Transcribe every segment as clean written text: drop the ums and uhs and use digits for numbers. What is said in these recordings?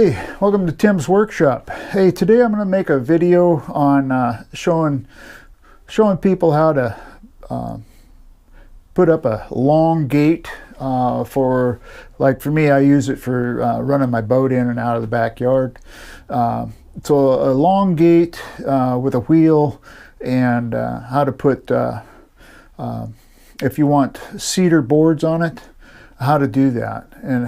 Hey, welcome to Tim's Workshop. Hey, today I'm going to make a video on showing people how to put up a long gate for me, I use it for running my boat in and out of the backyard. So a long gate with a wheel, and how to put, if you want cedar boards on it, how to do that, and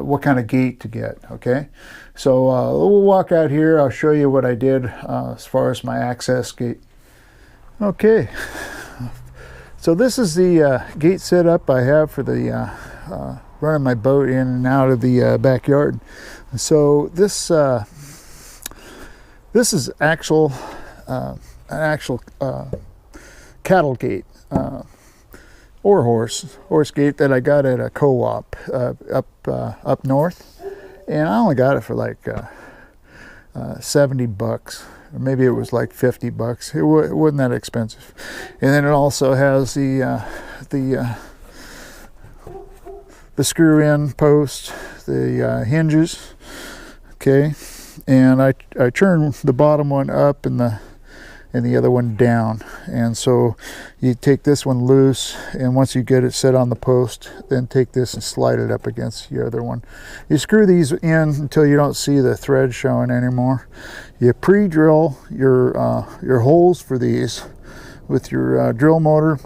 what kind of gate to get. Okay, so we'll walk out here. I'll show you what I did as far as my access gate. Okay, so this is the gate setup I have for the running my boat in and out of the backyard. So this is an actual cattle gate. Or horse gate that I got at a co-op up north, and I only got it for like $70, or maybe it was like $50. It wasn't that expensive. And then it also has the screw-in post, the hinges. Okay, and I turned the bottom one up and the other one down, and so you take this one loose, and once you get it set on the post, then take this and slide it up against the other one. You screw these in until you don't see the thread showing anymore. You pre-drill your holes for these with your drill motor.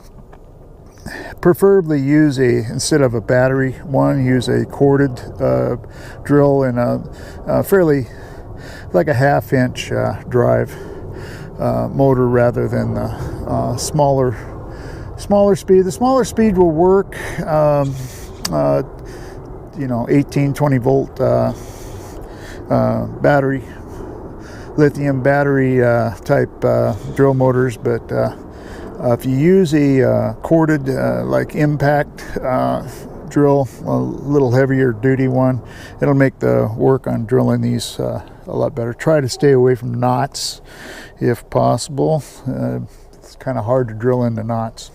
Preferably use instead of a battery one, use a corded drill and a fairly like a 1/2-inch drive motor rather than the smaller speed. The smaller speed will work, 18-20 volt battery, lithium battery type drill motors, but if you use a corded like impact drill, a little heavier duty one, it'll make the work on drilling these a lot better. Try to stay away from knots if possible. It's kind of hard to drill into knots.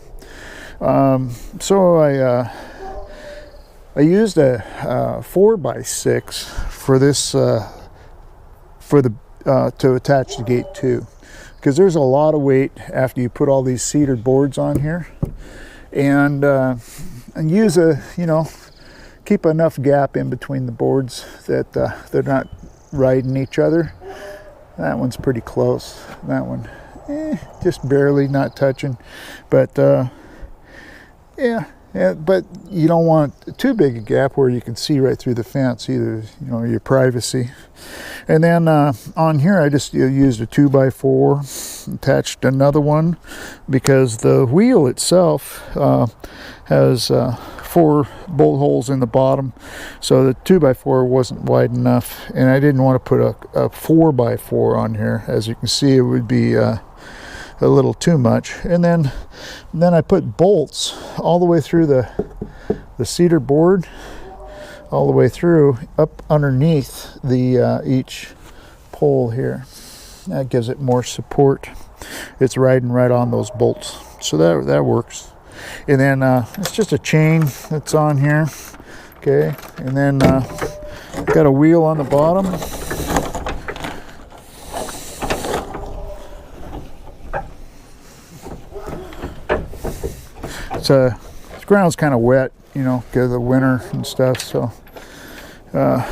So I used a 4x6 for this to attach the gate to, because there's a lot of weight after you put all these cedar boards on here, and use keep enough gap in between the boards that they're not riding each other. That one's pretty close. That one, just barely not touching. But yeah, but you don't want too big a gap where you can see right through the fence either. Your privacy. And then on here, I just used a 2x4, attached another one because the wheel itself has 4 bolt holes in the bottom, so the 2x4 wasn't wide enough, and I didn't want to put a 4x4 on here. As you can see, it would be a little too much. And then I put bolts all the way through the cedar board, all the way through up underneath the each pole here. That gives it more support. It's riding right on those bolts, so that works. And then it's just a chain that's on here. Okay, and then got a wheel on the bottom. The ground's kind of wet, because of the winter and stuff, so I'd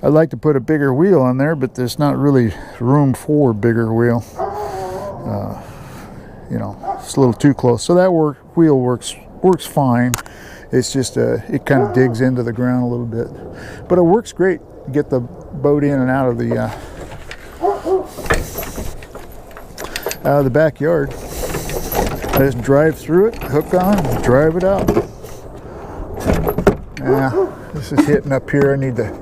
like to put a bigger wheel on there, but there's not really room for a bigger wheel. It's a little too close. So that wheel works fine. It's just it kind of digs into the ground a little bit, but it works great to get the boat in and out of the backyard. I just drive through it, hook on, drive it out. Yeah, this is hitting up here. I need to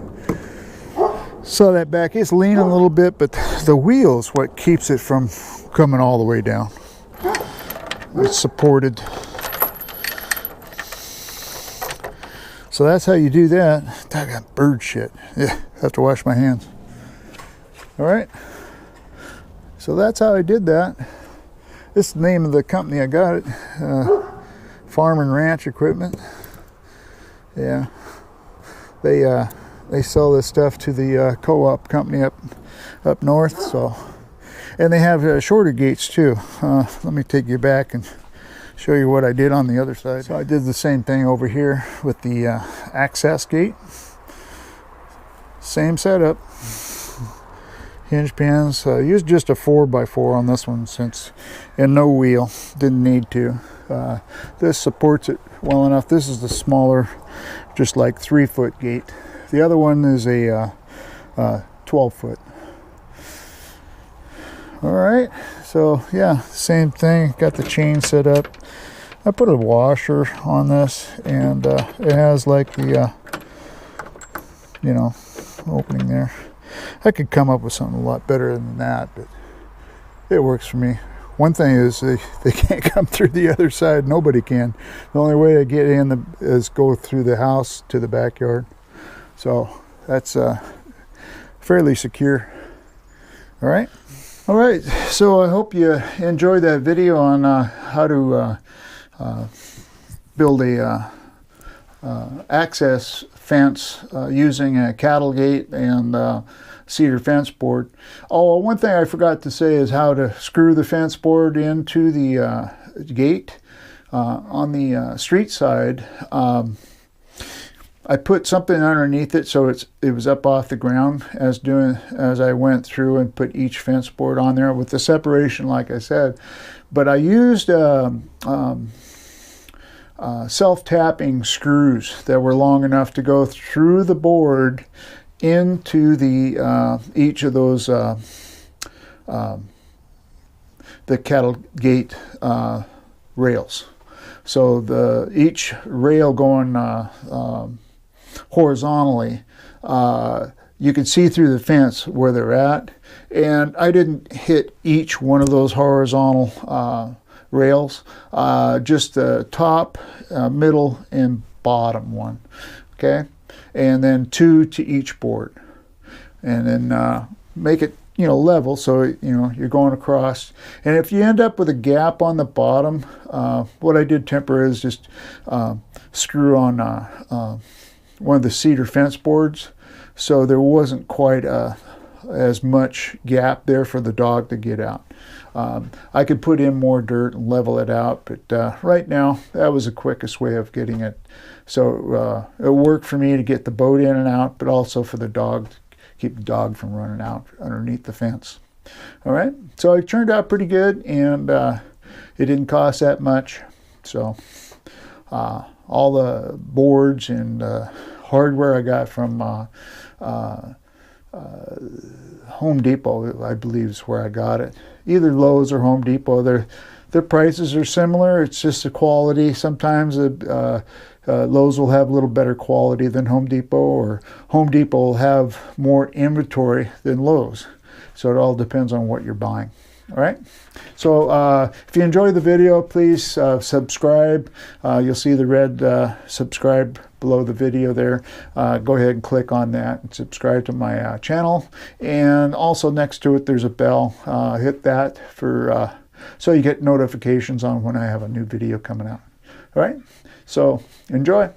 saw that back. It's leaning a little bit, but the wheel is what keeps it from coming all the way down. It's supported. So that's how you do that. I got bird shit. Yeah, have to wash my hands. All right. So that's how I did that. This is the name of the company I got it. Farm and Ranch Equipment. Yeah. They They sell this stuff to the co-op company up north. So, and they have shorter gates too. Let me take you back and show you what I did on the other side. So I did the same thing over here with the access gate. Same setup. Hinge pins. Used just a 4x4 on this one and no wheel. Didn't need to. This supports it well enough. This is the smaller, just like 3-foot gate. The other one is a 12-foot. All right, so yeah, same thing. Got the chain set up. I put a washer on this, and it has like the opening there. I could come up with something a lot better than that, but it works for me. One thing is they can't come through the other side. Nobody can. The only way to get in is go through the house to the backyard. So that's fairly secure. All right. All right. So I hope you enjoyed that video on how to build a access fence using a cattle gate and cedar fence board. Oh, one thing I forgot to say is how to screw the fence board into the gate. On the street side, I put something underneath it so it was up off the ground as I went through and put each fence board on there with the separation, like I said. But I used self-tapping screws that were long enough to go through the board into the each of those the cattle gate rails. So each rail going horizontally, you can see through the fence where they're at, and I didn't hit each one of those horizontal rails, just the top, middle, and bottom one. Okay, and then 2 to each board, and then make it level, so you're going across. And if you end up with a gap on the bottom, what I did temporarily is just screw on one of the cedar fence boards, so there wasn't quite as much gap there for the dog to get out. I could put in more dirt and level it out, but right now that was the quickest way of getting it. So it worked for me to get the boat in and out, but also for the dog, keep the dog from running out underneath the fence. All right, so it turned out pretty good, and it didn't cost that much. So all the boards and hardware I got from Home Depot, I believe is where I got it. Either Lowe's or Home Depot. Their prices are similar. It's just the quality. Sometimes Lowe's will have a little better quality than Home Depot, or Home Depot will have more inventory than Lowe's. So it all depends on what you're buying. All right. So if you enjoyed the video, please subscribe. You'll see the red subscribe below the video there. Go ahead and click on that and subscribe to my channel. And also next to it, there's a bell. Hit that so you get notifications on when I have a new video coming out. All right. So enjoy.